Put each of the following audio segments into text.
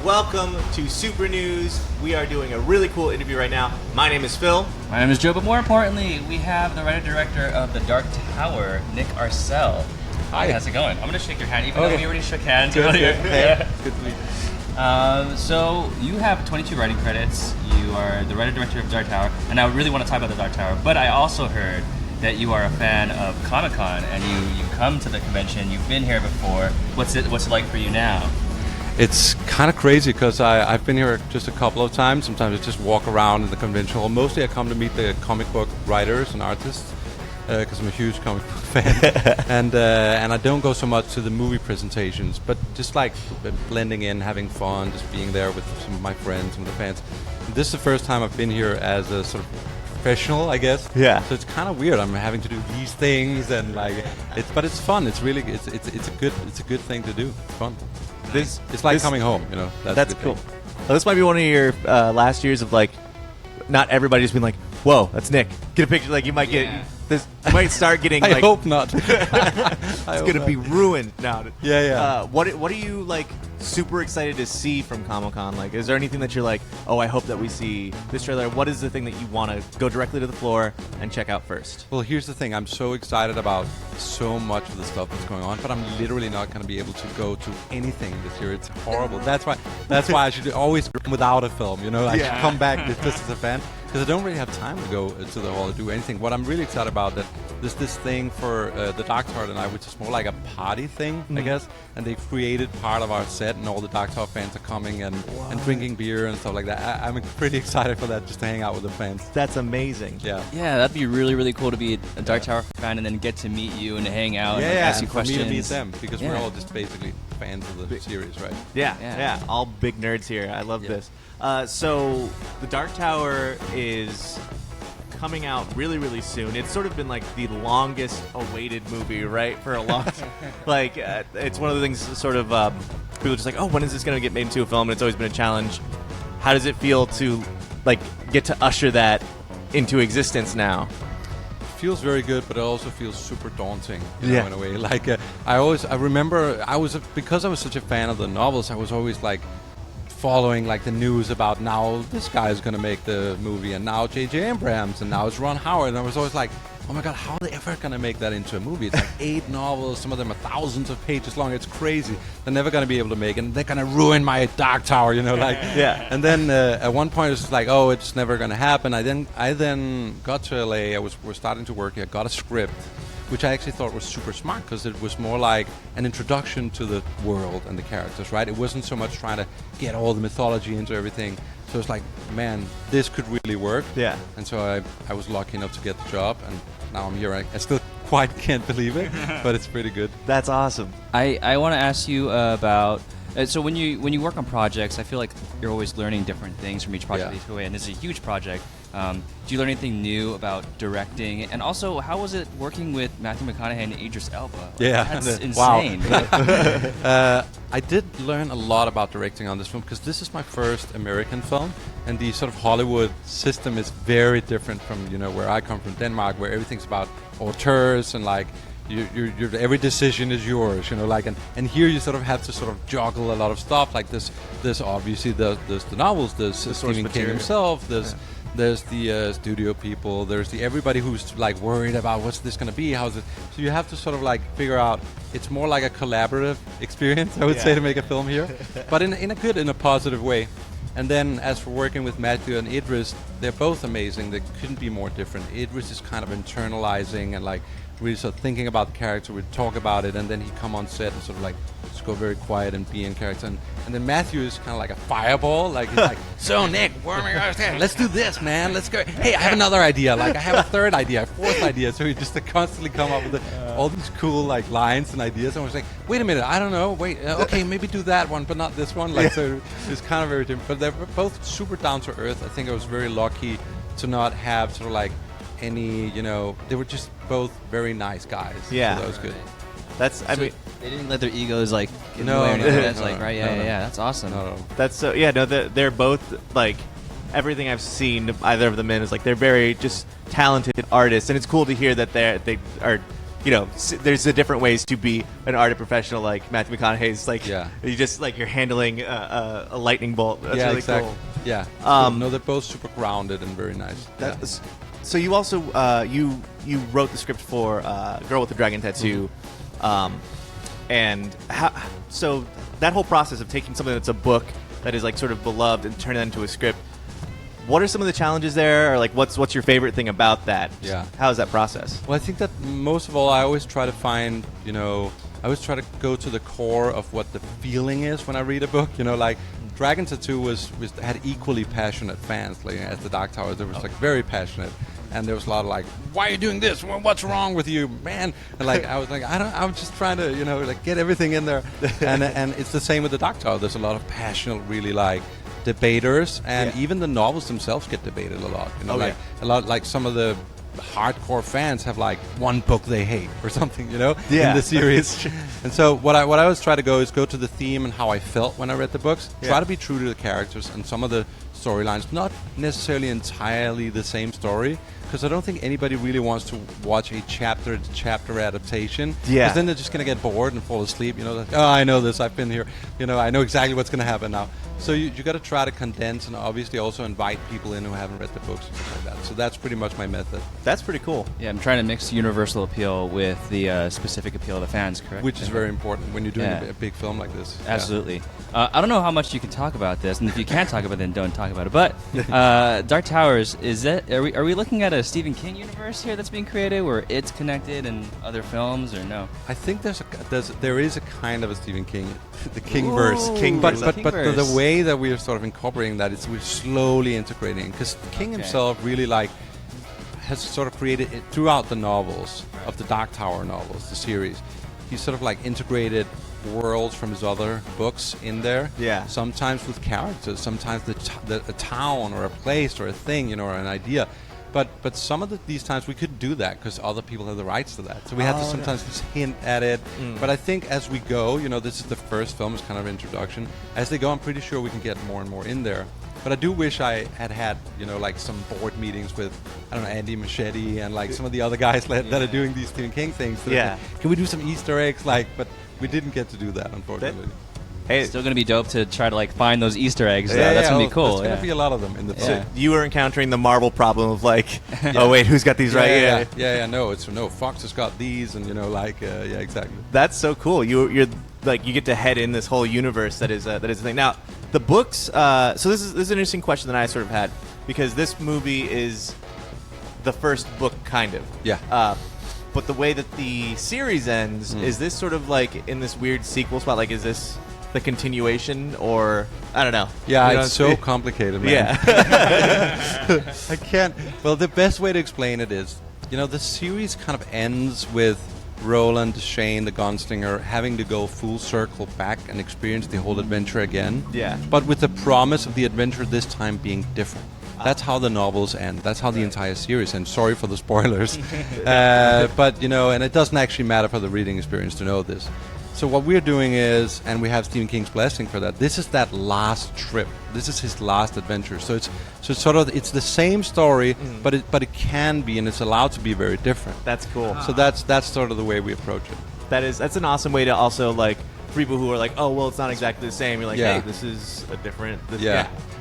Welcome to Super News. We are doing a really cool interview right now. My name is Phil. My name is Joe, but more importantly, we have the writer-director of The Dark Tower, Nik Arcel. Hi, how's it going? I'm going to shake your hand, even though we already shook hands earlier. Hey, good to meet you. So, you have 22 writing credits. You are the writer-director of Dark Tower, and I really want to talk about The Dark Tower, but I also heard that you are a fan of Comic-Con, and you come to the convention. You've been here before. What's it like for you now? It's kind of crazy because I've been here just a couple of times. Sometimes I just walk around in the convention hall. Mostly I come to meet the comic book writers and artists because I'm a huge comic book fan. and I don't go so much to the movie presentations, but just like blending in, having fun, just being there with some of my friends, some of the fans. And this is the first time I've been here as a sort of professional, I guess. Yeah. So it's kind of weird. I'm having to do these things and like, but it's fun. It's really it's a good thing to do. It's fun. It's like coming home, you know. That's cool. Well, this might be one of your last years of like, not everybody just being like, "Whoa, that's Nik." Get a picture. Like you might get this. You might start getting. I hope not. It's gonna be ruined now. Yeah. What are you like super excited to see from Comic-Con? Like, is there anything that you're like, oh, I hope that we see this trailer? What is the thing that you want to go directly to the floor and check out first? Well, here's the thing. I'm so excited about so much of the stuff that's going on, but I'm literally not going to be able to go to anything this year. It's horrible. That's why I should always come without a film. You know, I should come back just as a fan. Because I don't really have time to go to the hall to do anything. What I'm really excited about that there's this thing for the Dark Tower tonight, which is more like a party thing, I guess. And they created part of our set, and all the Dark Tower fans are coming and drinking beer and stuff like that. I'm pretty excited for that, just to hang out with the fans. That's amazing. Yeah. Yeah, that'd be really, really cool to be a Dark Tower fan and then get to meet you and hang out and ask you questions. For me to meet them, because we're all just basically fans of the series, right? Yeah. All big nerds here. I love this. So the Dark Tower is coming out really, really soon. It's sort of been like the longest awaited movie, right, for a long time. Like, it's one of the things sort of people are just like, oh, when is this going to get made into a film? And it's always been a challenge. How does it feel to like get to usher that into existence now? It feels very good, but it also feels super daunting, you know, in a way. Like, I remember because I was such a fan of the novels, I was always like, following like the news about now this guy is going to make the movie, and now J.J. Abrams, and now it's Ron Howard, and I was always like, oh my god, how are they ever going to make that into a movie? It's like 8 novels, some of them are thousands of pages long. It's crazy. They're never going to be able to make it, and they're going to ruin my Dark Tower, you know, like. And then at one point it was like, oh, it's never going to happen. I then got to LA. We're starting to work here. Got a script, which I actually thought was super smart, because it was more like an introduction to the world and the characters, right? It wasn't so much trying to get all the mythology into everything. So it's like, man, this could really work. Yeah. And so I was lucky enough to get the job, and now I'm here. I still quite can't believe it, but it's pretty good. That's awesome. I want to ask you about... so when you work on projects, I feel like you're always learning different things from each project you go away, and this is a huge project. Do you learn anything new about directing? And also, how was it working with Matthew McConaughey and Idris Elba? That's insane. Wow. I did learn a lot about directing on this film, because this is my first American film, and the sort of Hollywood system is very different from, you know, where I come from, Denmark, where everything's about auteurs and like you're every decision is yours, you know, like, and here you sort of have to sort of juggle a lot of stuff. Like this obviously there's the novels, there's Stephen King himself, there's the studio people, there's everybody who's like worried about what's this going to be, how's it. So you have to sort of like figure out. It's more like a collaborative experience, I would say, to make a film here, but in a positive way. And then as for working with Matthew and Idris, they're both amazing. They couldn't be more different. Idris is kind of internalizing and like really sort of thinking about the character. We'd talk about it, and then he'd come on set and sort of like just go very quiet and be in character. And then Matthew is kind of like a fireball. Like he's like, so Nik, let's do this, man. Let's go. Hey, I have another idea. Like I have a third idea, a fourth idea. So he just constantly come up with all these cool like lines and ideas. And I was like, wait a minute, I don't know. Wait, okay, maybe do that one, but not this one. Like so, it's kind of very different. But they're both super down to earth. I think I was very lucky to not have sort of like any, you know, they were just both very nice guys. Yeah, so that was good. That's, I mean, they didn't let their egos like get in the way or anything. That's like, right? Yeah, that's awesome. No. That's so. Yeah, no, they're both like everything I've seen either of them in is like they're very just talented artists, and it's cool to hear that they are there's a different ways to be an art professional. Like Matthew McConaughey's, like you just like you're handling a lightning bolt. That's really exactly. cool. Yeah. No, they're both super grounded and very nice. So you also you wrote the script for Girl with the Dragon Tattoo, and so that whole process of taking something that's a book that is like sort of beloved and turning that into a script. What are some of the challenges there, or like what's your favorite thing about that? Yeah. How is that process? Well, I think that most of all, I always try to find, I always try to go to the core of what the feeling is when I read a book. Like Dragon Tattoo had equally passionate fans, like as the Dark Tower. There was like very passionate, and there was a lot of like, why are you doing this? What's wrong with you, man? And like I was like, I'm just trying to, like get everything in there, and it's the same with the Dark Tower. There's a lot of passionate, really like debaters, and even the novels themselves get debated a lot. A lot like some of the hardcore fans have like one book they hate or something, in the series. And so what I always try to go to the theme and how I felt when I read the books. Try to be true to the characters and some of the storylines, not necessarily entirely the same story, because I don't think anybody really wants to watch a chapter-to-chapter adaptation. Because then they're just going to get bored and fall asleep. Like, oh, I know this. I've been here. I know exactly what's going to happen now. So you got to try to condense and obviously also invite people in who haven't read the books and stuff like that. So that's pretty much my method. That's pretty cool. Yeah, I'm trying to mix universal appeal with the specific appeal of the fans, correct? Which is very important when you're doing a big film like this. Absolutely. I don't know how much you can talk about this, and if you can't talk about it, then don't talk about it. But Dark Towers, are we looking at a Stephen King universe here that's being created, where it's connected in other films, or no? I think there is a kind of a Stephen King, the Kingverse. Kingverse. But the way that we are sort of incorporating that is we're slowly integrating, because King himself really has sort of created it throughout the novels of the Dark Tower novels, the series. He's sort of like integrated worlds from his other books in there. Yeah. Sometimes with characters, sometimes a town or a place or a thing, or an idea. But some of these times we couldn't do that because other people have the rights to that. So we had to sometimes just hint at it. But I think as we go, this is the first film, it's kind of introduction. As they go, I'm pretty sure we can get more and more in there. But I do wish I had like some board meetings with, I don't know, Andy Machete and like some of the other guys that are doing these Stephen King things. Like, can we do some Easter eggs? But we didn't get to do that, unfortunately. Hey, it's still gonna be dope to try to like find those Easter eggs. That's gonna be cool. There's gonna be a lot of them in the film. So you were encountering the Marvel problem of like, oh wait, who's got these right? No, Fox has got these, and exactly. That's so cool. You're like you get to head in this whole universe that is a thing. Now, the books. So this is an interesting question that I sort of had, because this movie is the first book, kind of. Yeah. But the way that the series ends, is this sort of like in this weird sequel spot? Like, is this the continuation, or I don't know? Yeah, it's so complicated, man. Yeah. I can't. Well, the best way to explain it is, the series kind of ends with Roland, Shane, the gunslinger, having to go full circle back and experience the whole adventure again. Yeah. But with the promise of the adventure this time being different. That's how the novels end. That's how the entire series ends. Sorry for the spoilers. But, and it doesn't actually matter for the reading experience to know this. So what we're doing is, and we have Stephen King's blessing for that, this is that last trip. This is his last adventure. So it's sort of, it's the same story, but it can be, and it's allowed to be very different. That's cool. So that's sort of the way we approach it. That's an awesome way to also, like, for people who are like, oh, well, it's not exactly the same. You're like, hey, this is a different...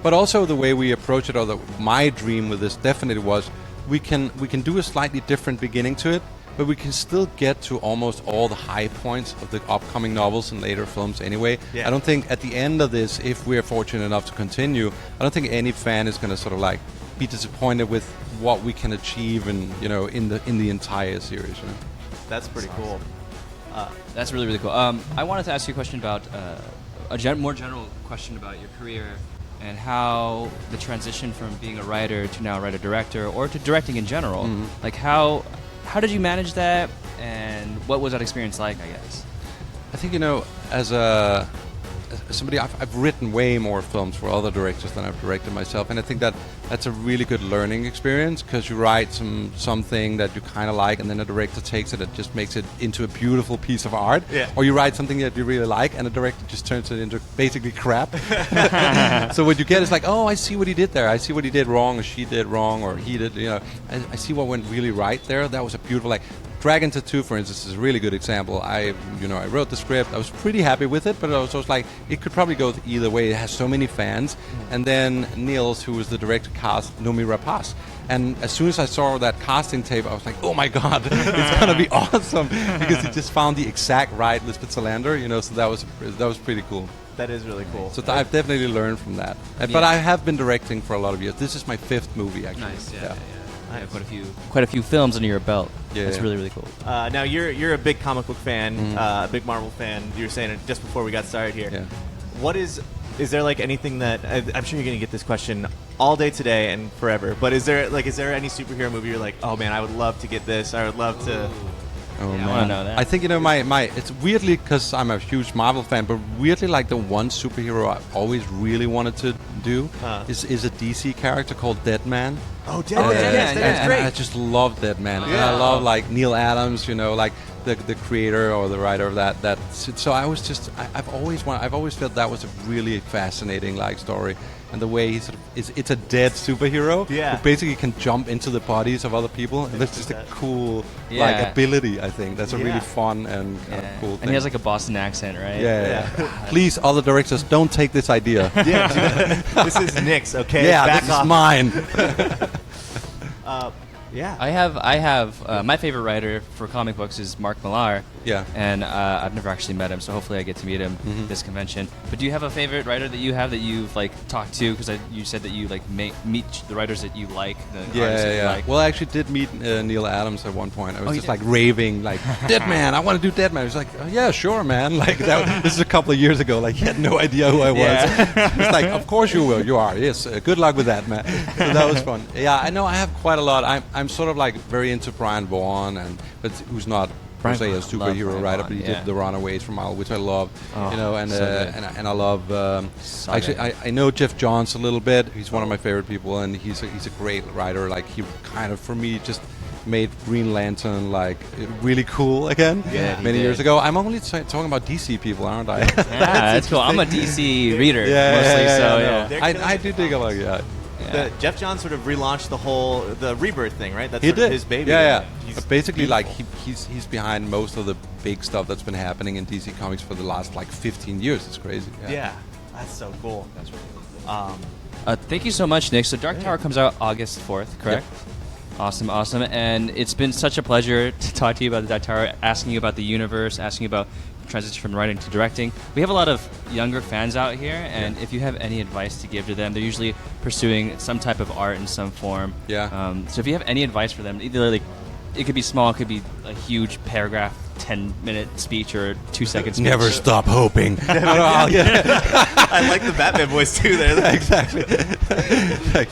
But also the way we approach it, or my dream with this definitely was, we can do a slightly different beginning to it, but we can still get to almost all the high points of the upcoming novels and later films anyway. Yeah. I don't think at the end of this, if we're fortunate enough to continue, I don't think any fan is going to sort of like be disappointed with what we can achieve in the entire series. That's pretty cool. That's really, really cool. I wanted to ask you a question about a more general question about your career and how the transition from being a writer to now writer-director, or to directing in general, like how did you manage that, and what was that experience like, I guess? I think, as somebody, I've written way more films for other directors than I've directed myself, and I think that's a really good learning experience, because you write something that you kind of like, and then a director takes it and just makes it into a beautiful piece of art. Yeah. Or you write something that you really like, and a director just turns it into basically crap. So what you get is like, oh, I see what he did there. I see what he did wrong, or she did wrong, or he did. I see what went really right there. That was a beautiful, like, Dragon Tattoo, for instance, is a really good example. I wrote the script. I was pretty happy with it, but I was like, it could probably go either way. It has so many fans. And then Niels, who was the director, cast Noomi Rapace. And as soon as I saw that casting tape, I was like, oh my God, it's going to be awesome. Because he just found the exact right Lisbeth Salander, so that was pretty cool. That is really cool. So I've definitely learned from that. But I have been directing for a lot of years. This is my 5th movie, actually. Nice, yeah. Nice. Quite a few films under your belt. Yeah, That's really, really cool. Now you're a big comic book fan, a big Marvel fan. You were saying it just before we got started here. Yeah. What is there like anything that I'm sure you're going to get this question all day today and forever? But is there any superhero movie you're like, oh man, I would love to get this. I would love to. Oh Yeah, I man, wanna know that. I think my it's weirdly because I'm a huge Marvel fan, but weirdly like the one superhero I always really wanted to do is a DC character called Deadman. Oh, Deadman! Yes, that's great. I just love Deadman, and I love like Neil Adams, like the creator or the writer of that. So I was just I've always felt that was a really fascinating like story. And the way he sort of it's a dead superhero who basically can jump into the bodies of other people. And that's just a cool like ability, I think. That's a really fun and kind of cool thing. And he has like a Boston accent, right? Yeah. Please, other directors, don't take this idea. This is Nick's, okay? Yeah, Back this off. is mine. I have my favorite writer for comic books is Mark Millar. Yeah. And I've never actually met him, so hopefully I get to meet him this convention. But do you have a favorite writer that you've like talked to? Because you said that you like meet the writers that you like, the artists that you like. Well, I actually did meet Neil Adams at one point. I was just like raving, like Deadman. I want to do Deadman. He was like, oh, yeah, sure, man. Like this is a couple of years ago. Like he had no idea who I was. It's like, of course you will. You are. Yes. Good luck with that, man. So that was fun. Yeah, I know. I have quite a lot. I'm sort of like very into Brian Vaughan, but who's not per se a superhero writer, but he did The Runaways from Marvel, which I love. And I love. Actually, I know Jeff Johns a little bit. He's one of my favorite people, and he's a great writer. Like he kind of for me just made Green Lantern like really cool again many years ago. I'm only talking about DC people, aren't I? Yeah, that's cool. I'm a DC reader mostly, I do dig a lot. Jeff Johns sort of relaunched the Rebirth thing, right? That's he did. his baby. Yeah. But basically, like he's behind most of the big stuff that's been happening in DC Comics for the last like 15 years. It's crazy. Yeah, that's so cool. That's really cool. Thank you so much, Nick. So Dark Tower comes out August 4th, correct? Yep. Awesome. And it's been such a pleasure to talk to you about the Dark Tower, asking you about the universe, asking you about transition from writing to directing. We have a lot of younger fans out here, and if you have any advice to give to them, they're usually pursuing some type of art in some form. So if you have any advice for them, either like it could be small, it could be a huge paragraph, 10-minute speech, or 2-second speech. Never stop hoping. I like the Batman voice too. There, exactly. Like,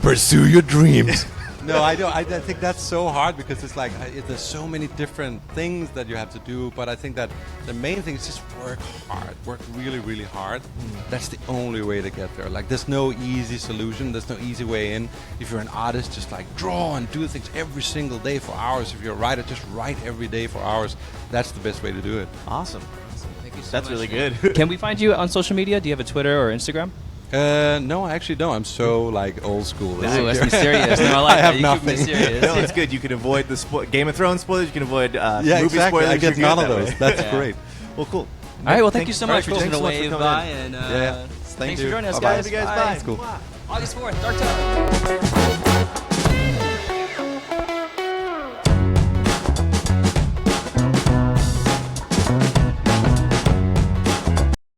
pursue your dreams. No, I don't. I think that's so hard because it's like there's so many different things that you have to do. But I think that the main thing is just work hard, work really, really hard. That's the only way to get there. Like there's no easy solution. There's no easy way in. If you're an artist, just like draw and do things every single day for hours. If you're a writer, just write every day for hours. That's the best way to do it. Awesome. Thank you so That's much, really Nick. good. Can we find you on social media? Do you have a Twitter or Instagram? No, I actually don't. I'm so like old school. Ooh, that's mysterious. No, I like I have that. You keep nothing. mysterious. No, it's good. You can avoid the Game of Thrones spoilers. You can avoid movie exactly. spoilers. I get You're none good of that those. way. That's great. Well, cool. All right. Well, thank you so much for Cool. just Thanks so much wave for by coming and Thanks thanks you. for joining us, Bye-bye. guys. Love you guys. Bye. Bye. That's cool. August 4th, Dark Tower.